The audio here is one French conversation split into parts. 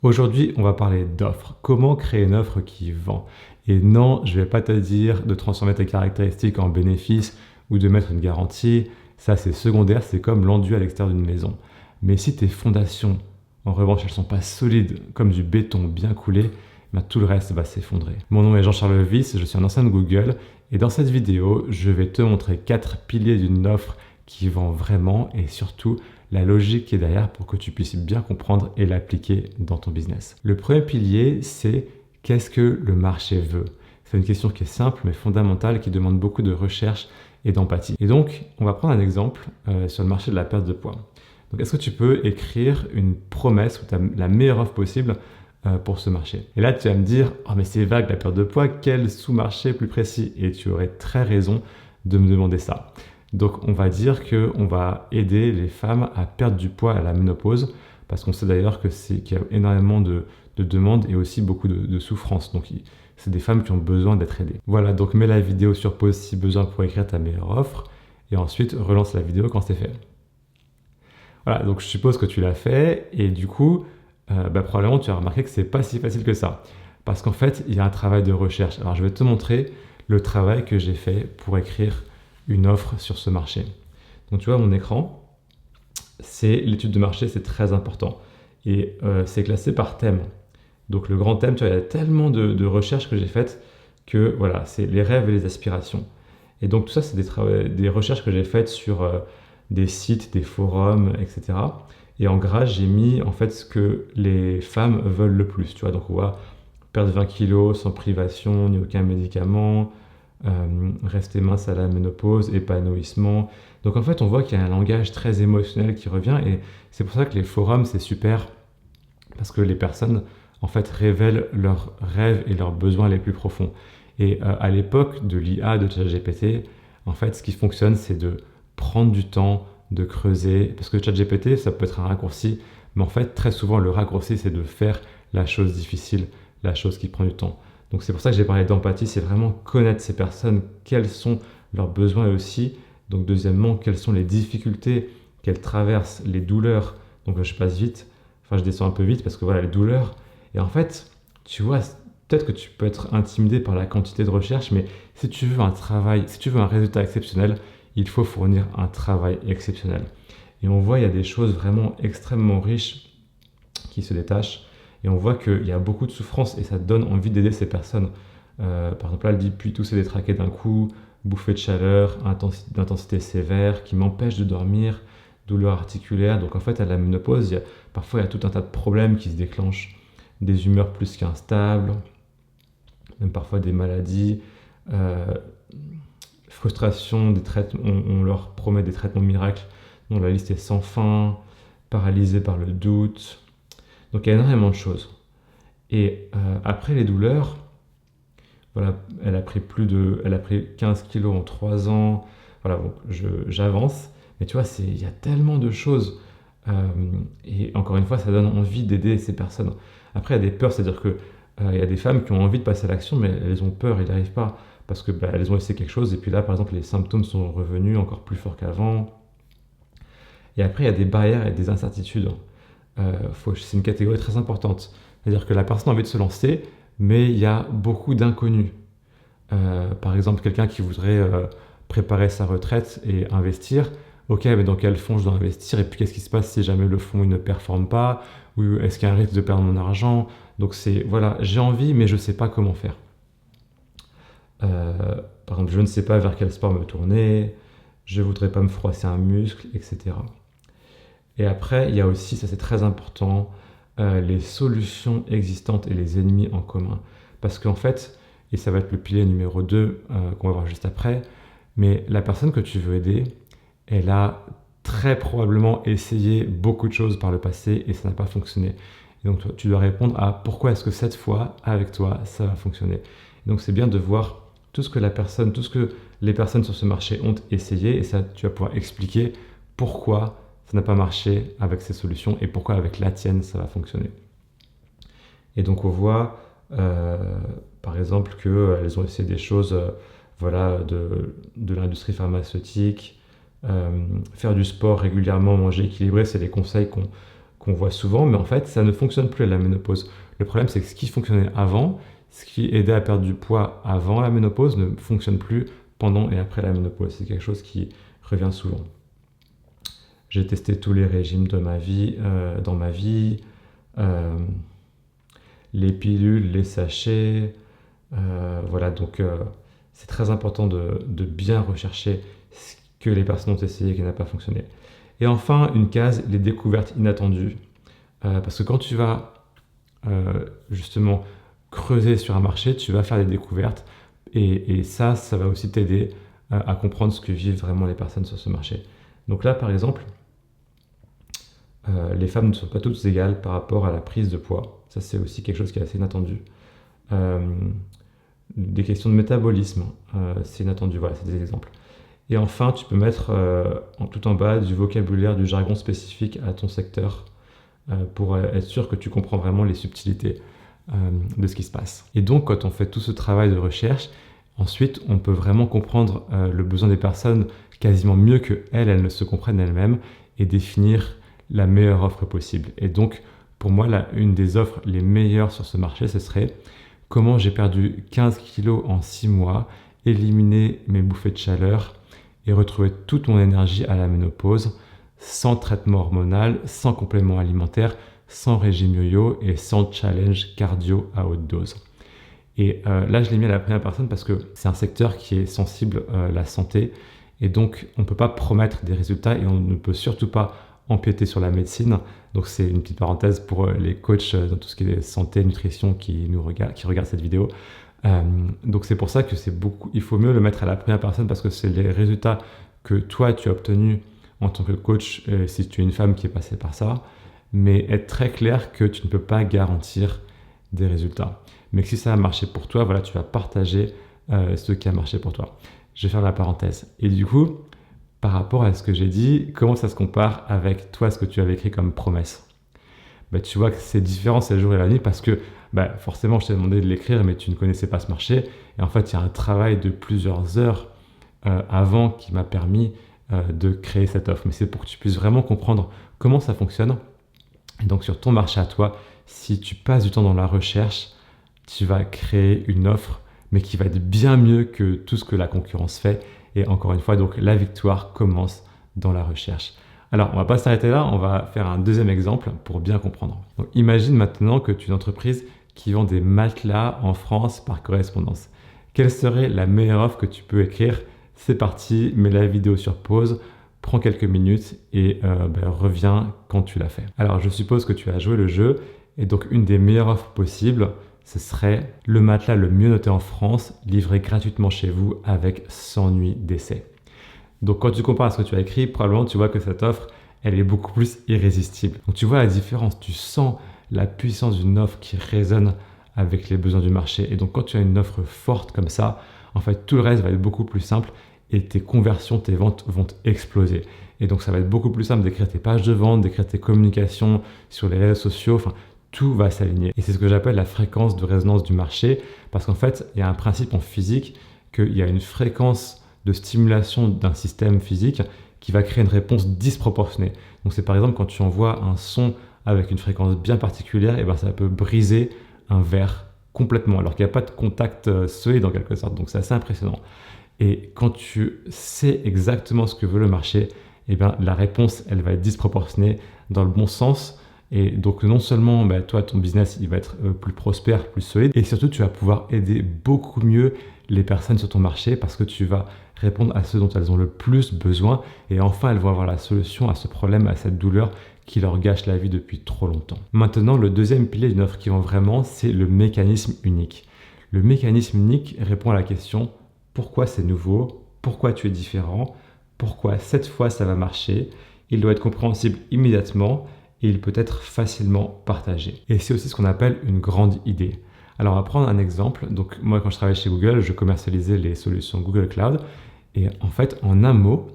Aujourd'hui, on va parler d'offres. Comment créer une offre qui vend? Et non, je ne vais pas te dire de transformer tes caractéristiques en bénéfices ou de mettre une garantie. Ça, c'est secondaire, c'est comme l'enduit à l'extérieur d'une maison. Mais si tes fondations, en revanche, elles ne sont pas solides, comme du béton bien coulé, ben, tout le reste va s'effondrer. Mon nom est Jean-Charles Wyss, je suis un ancien de Google. Et dans cette vidéo, je vais te montrer 4 piliers d'une offre qui vend vraiment et surtout la logique qui est derrière pour que tu puisses bien comprendre et l'appliquer dans ton business. Le premier pilier, c'est qu'est-ce que le marché veut? C'est une question qui est simple mais fondamentale qui demande beaucoup de recherche et d'empathie. Et donc, on va prendre un exemple sur le marché de la perte de poids. Donc, est-ce que tu peux écrire une promesse ou la meilleure offre possible pour ce marché? Et là, tu vas me dire, oh mais c'est vague la perte de poids, quel sous-marché plus précis? Et tu aurais très raison de me demander ça. Donc on va dire qu'on va aider les femmes à perdre du poids à la ménopause, parce qu'on sait d'ailleurs qu'il y a énormément de demandes et aussi beaucoup de souffrance. Donc c'est des femmes qui ont besoin d'être aidées. Voilà, donc mets la vidéo sur pause si besoin pour écrire ta meilleure offre, et ensuite relance la vidéo quand c'est fait. Voilà, donc je suppose que tu l'as fait, et du coup, probablement tu as remarqué que c'est pas si facile que ça. Parce qu'en fait, il y a un travail de recherche. Alors je vais te montrer le travail que j'ai fait pour écrire une offre sur ce marché. Donc tu vois mon écran, c'est l'étude de marché, c'est très important. Et c'est classé par thème. Donc le grand thème, tu vois, il y a tellement de recherches que j'ai faites que voilà, c'est les rêves et les aspirations. Et donc tout ça, c'est des recherches que j'ai faites sur des sites, des forums, etc. Et en gras, j'ai mis en fait ce que les femmes veulent le plus. Tu vois, donc on voit perdre 20 kilos sans privation ni aucun médicament, rester mince à la ménopause, épanouissement. Donc en fait, on voit qu'il y a un langage très émotionnel qui revient et c'est pour ça que les forums, c'est super parce que les personnes, en fait, révèlent leurs rêves et leurs besoins les plus profonds. Et à l'époque de l'IA, de ChatGPT, en fait, ce qui fonctionne, c'est de prendre du temps, de creuser, parce que ChatGPT, ça peut être un raccourci, mais en fait, très souvent, le raccourci, c'est de faire la chose difficile, la chose qui prend du temps. Donc c'est pour ça que j'ai parlé d'empathie, c'est vraiment connaître ces personnes, quels sont leurs besoins aussi. Donc deuxièmement, quelles sont les difficultés qu'elles traversent, les douleurs. Donc là, je passe vite, enfin je descends un peu vite parce que voilà, les douleurs. Et en fait, tu vois, peut-être que tu peux être intimidé par la quantité de recherche, mais si tu veux un travail, si tu veux un résultat exceptionnel, il faut fournir un travail exceptionnel. Et on voit, il y a des choses vraiment extrêmement riches qui se détachent. Et on voit qu'il y a beaucoup de souffrance et ça donne envie d'aider ces personnes. Par exemple, là, elle dit puis tousser des traquets d'un coup, bouffée de chaleur, d'intensité sévère, qui m'empêche de dormir, douleur articulaire. Donc en fait, à la ménopause, parfois il y a tout un tas de problèmes qui se déclenchent, des humeurs plus qu'instables, même parfois des maladies, frustration, des traitements, on leur promet des traitements miracles dont la liste est sans fin, paralysé par le doute. Donc il y a énormément de choses. Et après les douleurs, voilà, elle a pris 15 kilos en 3 ans. Voilà, donc j'avance. Mais tu vois, il y a tellement de choses. Et encore une fois, ça donne envie d'aider ces personnes. Après, il y a des peurs, c'est-à-dire que il y a des femmes qui ont envie de passer à l'action, mais elles ont peur, elles n'y arrivent pas. Parce que elles ont essayé quelque chose, et puis là, par exemple, les symptômes sont revenus encore plus forts qu'avant. Et après, il y a des barrières et des incertitudes. C'est une catégorie très importante. C'est-à-dire que la personne a envie de se lancer, mais il y a beaucoup d'inconnus. Par exemple, quelqu'un qui voudrait préparer sa retraite et investir. Ok, mais dans quel fonds je dois investir? Et puis qu'est-ce qui se passe si jamais le fonds il ne performe pas? Ou est-ce qu'il y a un risque de perdre mon argent? Donc voilà, j'ai envie, mais je ne sais pas comment faire. Par exemple, je ne sais pas vers quel sport me tourner, je ne voudrais pas me froisser un muscle, etc. Et après, il y a aussi, ça c'est très important, les solutions existantes et les ennemis en commun. Parce qu'en fait, et ça va être le pilier numéro 2 qu'on va voir juste après, mais la personne que tu veux aider, elle a très probablement essayé beaucoup de choses par le passé et ça n'a pas fonctionné. Et donc tu dois répondre à pourquoi est-ce que cette fois, avec toi, ça va fonctionner. Et donc c'est bien de voir tout ce que les personnes sur ce marché ont essayé et ça, tu vas pouvoir expliquer pourquoi ça n'a pas marché avec ces solutions et pourquoi avec la tienne ça va fonctionner. Et donc on voit par exemple qu'elles ont essayé des choses voilà, de l'industrie pharmaceutique, faire du sport régulièrement, manger équilibré, c'est les conseils qu'on voit souvent, mais en fait, ça ne fonctionne plus à la ménopause. Le problème, c'est que ce qui fonctionnait avant, ce qui aidait à perdre du poids avant la ménopause, ne fonctionne plus pendant et après la ménopause. C'est quelque chose qui revient souvent. J'ai testé tous les régimes de ma vie, dans ma vie, les pilules, les sachets, voilà, donc c'est très important de bien rechercher ce que les personnes ont essayé et qui n'a pas fonctionné. Et enfin, une case, les découvertes inattendues. Parce que quand tu vas justement creuser sur un marché, tu vas faire des découvertes et ça va aussi t'aider à comprendre ce que vivent vraiment les personnes sur ce marché. Donc là, par exemple, les femmes ne sont pas toutes égales par rapport à la prise de poids. Ça, c'est aussi quelque chose qui est assez inattendu. Des questions de métabolisme, c'est inattendu. Voilà, c'est des exemples. Et enfin, tu peux mettre tout en bas du vocabulaire, du jargon spécifique à ton secteur pour être sûr que tu comprends vraiment les subtilités de ce qui se passe. Et donc, quand on fait tout ce travail de recherche, ensuite, on peut vraiment comprendre le besoin des personnes quasiment mieux qu'elles ne se comprennent elles-mêmes et définir la meilleure offre possible. Et donc, pour moi, une des offres les meilleures sur ce marché, ce serait comment j'ai perdu 15 kilos en 6 mois, éliminer mes bouffées de chaleur et retrouver toute mon énergie à la ménopause, sans traitement hormonal, sans complément alimentaire, sans régime yo-yo et sans challenge cardio à haute dose. Et là, je l'ai mis à la première personne parce que c'est un secteur qui est sensible à la santé et donc on ne peut pas promettre des résultats et on ne peut surtout pas empiéter sur la médecine. Donc c'est une petite parenthèse pour les coachs dans tout ce qui est santé, nutrition qui regardent cette vidéo. Donc c'est pour ça que il faut mieux le mettre à la première personne parce que c'est les résultats que toi tu as obtenus en tant que coach si tu es une femme qui est passée par ça, mais être très clair que tu ne peux pas garantir des résultats. Mais que si ça a marché pour toi, voilà, tu vas partager ce qui a marché pour toi. Je vais faire la parenthèse. Et du coup, par rapport à ce que j'ai dit, comment ça se compare avec toi, ce que tu avais écrit comme promesse? Tu vois que c'est différent, c'est le jour et la nuit parce que forcément, je t'ai demandé de l'écrire, mais tu ne connaissais pas ce marché. Et en fait, il y a un travail de plusieurs heures avant qui m'a permis de créer cette offre. Mais c'est pour que tu puisses vraiment comprendre comment ça fonctionne. Et donc, sur ton marché à toi, si tu passes du temps dans la recherche, tu vas créer une offre, mais qui va être bien mieux que tout ce que la concurrence fait. Et encore une fois, donc la victoire commence dans la recherche. Alors, on va pas s'arrêter là, on va faire un deuxième exemple pour bien comprendre. Donc, imagine maintenant que tu es une entreprise qui vend des matelas en France par correspondance. Quelle serait la meilleure offre que tu peux écrire? C'est parti, mets la vidéo sur pause, prends quelques minutes et reviens quand tu l'as fait. Alors, je suppose que tu as joué le jeu et donc une des meilleures offres possibles, ce serait le matelas le mieux noté en France, livré gratuitement chez vous avec 100 nuits d'essai. Donc quand tu compares à ce que tu as écrit, probablement tu vois que cette offre, elle est beaucoup plus irrésistible. Donc tu vois la différence, tu sens la puissance d'une offre qui résonne avec les besoins du marché. Et donc quand tu as une offre forte comme ça, en fait tout le reste va être beaucoup plus simple et tes conversions, tes ventes vont exploser. Et donc ça va être beaucoup plus simple d'écrire tes pages de vente, d'écrire tes communications sur les réseaux sociaux, enfin tout va s'aligner. Et c'est ce que j'appelle la fréquence de résonance du marché, parce qu'en fait, il y a un principe en physique qu'il y a une fréquence de stimulation d'un système physique qui va créer une réponse disproportionnée. Donc c'est par exemple quand tu envoies un son avec une fréquence bien particulière, et ça peut briser un verre complètement, alors qu'il n'y a pas de contact solide en quelque sorte. Donc c'est assez impressionnant. Et quand tu sais exactement ce que veut le marché, la réponse, elle va être disproportionnée dans le bon sens. Et donc non seulement toi, ton business, il va être plus prospère, plus solide, et surtout tu vas pouvoir aider beaucoup mieux les personnes sur ton marché parce que tu vas répondre à ce dont elles ont le plus besoin et enfin elles vont avoir la solution à ce problème, à cette douleur qui leur gâche la vie depuis trop longtemps. Maintenant, le deuxième pilier d'une offre qui vend vraiment, c'est le mécanisme unique. Le mécanisme unique répond à la question pourquoi c'est nouveau, pourquoi tu es différent, pourquoi cette fois ça va marcher. Il doit être compréhensible immédiatement et il peut être facilement partagé. Et c'est aussi ce qu'on appelle une grande idée. Alors on va prendre un exemple. Donc moi quand je travaillais chez Google, je commercialisais les solutions Google Cloud. Et en fait, en un mot,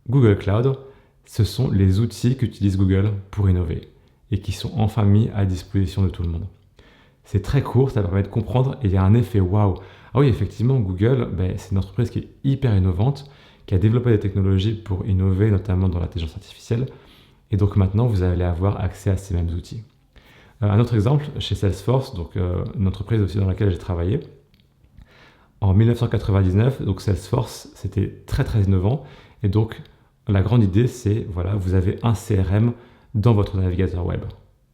Google Cloud, ce sont les outils qu'utilise Google pour innover et qui sont enfin mis à disposition de tout le monde. C'est très court, ça permet de comprendre et il y a un effet waouh. Ah oui, effectivement, Google, c'est une entreprise qui est hyper innovante, qui a développé des technologies pour innover, notamment dans l'intelligence artificielle. Et donc maintenant, vous allez avoir accès à ces mêmes outils. Un autre exemple, chez Salesforce, donc une entreprise aussi dans laquelle j'ai travaillé, en 1999, donc Salesforce, c'était très très innovant. Et donc, la grande idée, c'est, voilà, vous avez un CRM dans votre navigateur web,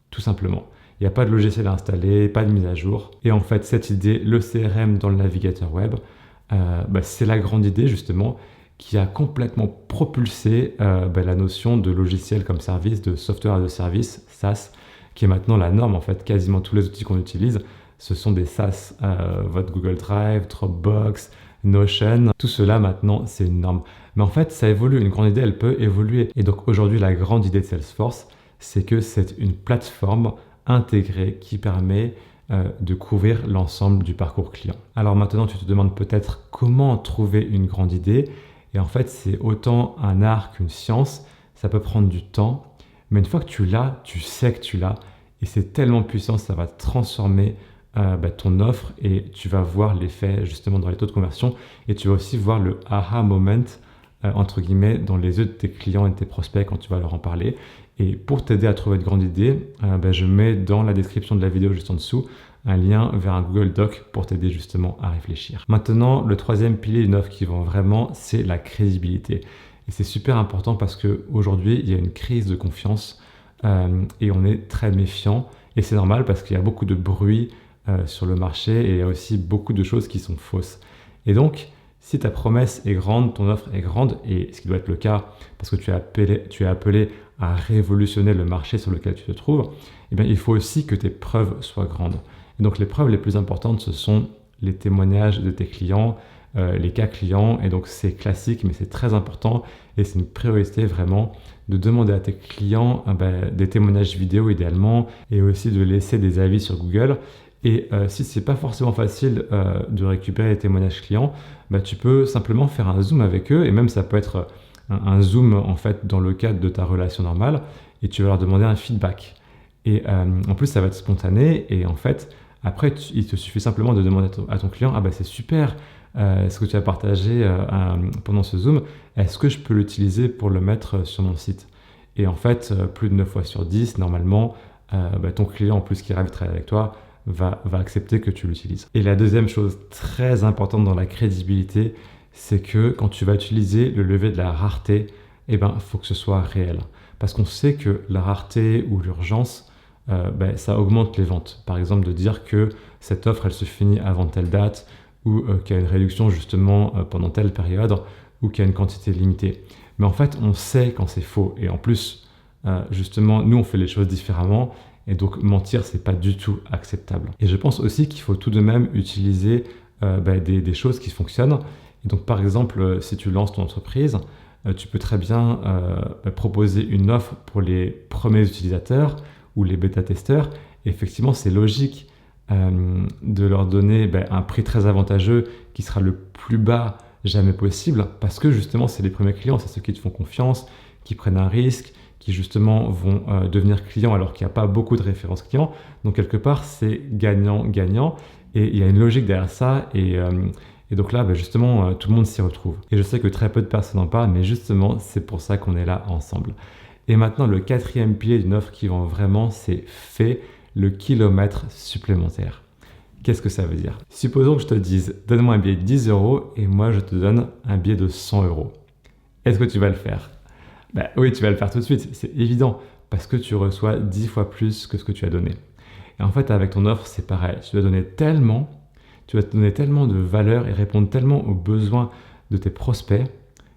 tout simplement. Il n'y a pas de logiciel à installer, pas de mise à jour. Et en fait, cette idée, le CRM dans le navigateur web, c'est la grande idée justement qui a complètement propulsé la notion de logiciel comme service, de software as a service, SaaS, qui est maintenant la norme en fait. Quasiment tous les outils qu'on utilise, ce sont des SaaS. Votre Google Drive, Dropbox, Notion, tout cela maintenant c'est une norme. Mais en fait ça évolue, une grande idée elle peut évoluer. Et donc aujourd'hui la grande idée de Salesforce, c'est que c'est une plateforme intégrée qui permet de couvrir l'ensemble du parcours client. Alors maintenant tu te demandes peut-être comment trouver une grande idée. Et en fait c'est autant un art qu'une science, ça peut prendre du temps. Mais une fois que tu l'as, tu sais que tu l'as. Et c'est tellement puissant, ça va transformer ton offre et tu vas voir l'effet justement dans les taux de conversion et tu vas aussi voir le aha moment entre guillemets dans les yeux de tes clients et de tes prospects quand tu vas leur en parler. Et pour t'aider à trouver une grande idée, je mets dans la description de la vidéo juste en dessous un lien vers un Google Doc pour t'aider justement à réfléchir. Maintenant, le troisième pilier d'une offre qui vend vraiment, c'est la crédibilité. Et c'est super important parce qu'aujourd'hui, il y a une crise de confiance et on est très méfiant. Et c'est normal parce qu'il y a beaucoup de bruit sur le marché et il y a aussi beaucoup de choses qui sont fausses. Et donc, si ta promesse est grande, ton offre est grande, et ce qui doit être le cas parce que tu es appelé à révolutionner le marché sur lequel tu te trouves, eh bien, il faut aussi que tes preuves soient grandes. Et donc les preuves les plus importantes, ce sont les témoignages de tes clients, les cas clients, et donc c'est classique, mais c'est très important, et c'est une priorité vraiment de demander à tes clients des témoignages vidéo idéalement, et aussi de laisser des avis sur Google. Et si c'est pas forcément facile de récupérer les témoignages clients, tu peux simplement faire un zoom avec eux, et même ça peut être un zoom en fait dans le cadre de ta relation normale, et tu vas leur demander un feedback. Et en plus ça va être spontané, et en fait après il te suffit simplement de demander à ton client, c'est super ce que tu as partagé pendant ce zoom, est-ce que je peux l'utiliser pour le mettre sur mon site? Et en fait plus de 9 fois sur 10 normalement ton client en plus qui est ravi de travailler avec toi va accepter que tu l'utilises. Et la deuxième chose très importante dans la crédibilité, c'est que quand tu vas utiliser le levier de la rareté, faut que ce soit réel. Parce qu'on sait que la rareté ou l'urgence, ça augmente les ventes. Par exemple, de dire que cette offre, elle se finit avant telle date, ou qu'il y a une réduction justement pendant telle période, ou qu'il y a une quantité limitée. Mais en fait, on sait quand c'est faux. Et en plus, justement, nous, on fait les choses différemment. Et donc, mentir, c'est pas du tout acceptable. Et je pense aussi qu'il faut tout de même utiliser des choses qui fonctionnent. Et donc, par exemple, si tu lances ton entreprise, tu peux très bien proposer une offre pour les premiers utilisateurs ou les bêta-testeurs. Effectivement, c'est logique de leur donner un prix très avantageux qui sera le plus bas jamais possible parce que justement, c'est les premiers clients, c'est ceux qui te font confiance, qui prennent un risque, qui justement vont devenir clients alors qu'il n'y a pas beaucoup de références clients. Donc quelque part, c'est gagnant-gagnant et il y a une logique derrière ça et donc là, justement, tout le monde s'y retrouve. Et je sais que très peu de personnes en parlent, mais justement, c'est pour ça qu'on est là ensemble. Et maintenant, le quatrième pilier d'une offre qui vend vraiment, c'est fais le kilomètre supplémentaire. Qu'est-ce que ça veut dire? Supposons que je te dise, donne-moi un billet de 10 € et moi, je te donne un billet de 100 €. Est-ce que tu vas le faire? Oui, tu vas le faire tout de suite, c'est évident, parce que tu reçois 10 fois plus que ce que tu as donné. Et en fait, avec ton offre, c'est pareil. Tu vas te donner tellement de valeur et répondre tellement aux besoins de tes prospects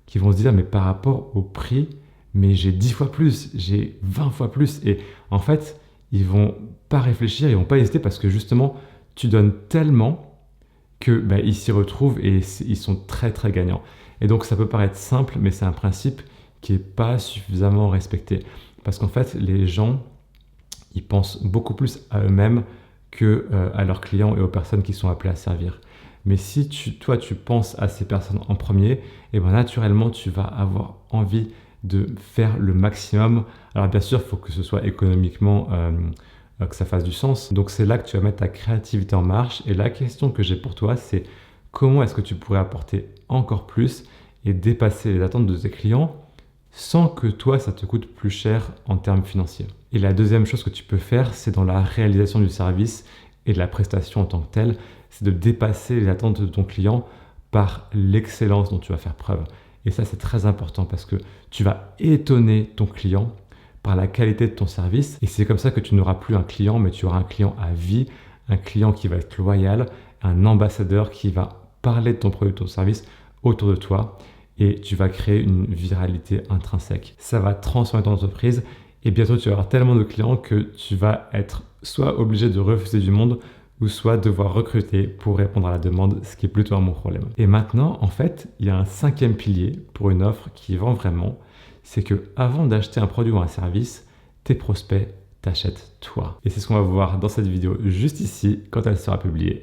qui vont se dire, mais par rapport au prix, mais j'ai 10 fois plus, j'ai 20 fois plus. Et en fait, ils vont pas réfléchir, ils vont pas hésiter parce que justement, tu donnes tellement que ils s'y retrouvent et ils sont très très gagnants. Et donc, ça peut paraître simple, mais c'est un principe qui n'est pas suffisamment respecté. Parce qu'en fait, les gens, ils pensent beaucoup plus à eux-mêmes qu'à leurs clients et aux personnes qui sont appelées à servir. Mais si toi, tu penses à ces personnes en premier, et naturellement, tu vas avoir envie de faire le maximum. Alors bien sûr, il faut que ce soit économiquement, que ça fasse du sens. Donc c'est là que tu vas mettre ta créativité en marche. Et la question que j'ai pour toi, c'est comment est-ce que tu pourrais apporter encore plus et dépasser les attentes de tes clients sans que toi, ça te coûte plus cher en termes financiers. Et la deuxième chose que tu peux faire, c'est dans la réalisation du service et de la prestation en tant que telle, c'est de dépasser les attentes de ton client par l'excellence dont tu vas faire preuve. Et ça, c'est très important parce que tu vas étonner ton client par la qualité de ton service. Et c'est comme ça que tu n'auras plus un client, mais tu auras un client à vie, un client qui va être loyal, un ambassadeur qui va parler de ton produit, de ton service autour de toi. Et tu vas créer une viralité intrinsèque. Ça va transformer ton entreprise et bientôt tu vas avoir tellement de clients que tu vas être soit obligé de refuser du monde ou soit devoir recruter pour répondre à la demande, ce qui est plutôt un bon problème. Et maintenant, en fait, il y a un cinquième pilier pour une offre qui vend vraiment, c'est que avant d'acheter un produit ou un service, tes prospects t'achètent toi. Et c'est ce qu'on va voir dans cette vidéo juste ici quand elle sera publiée.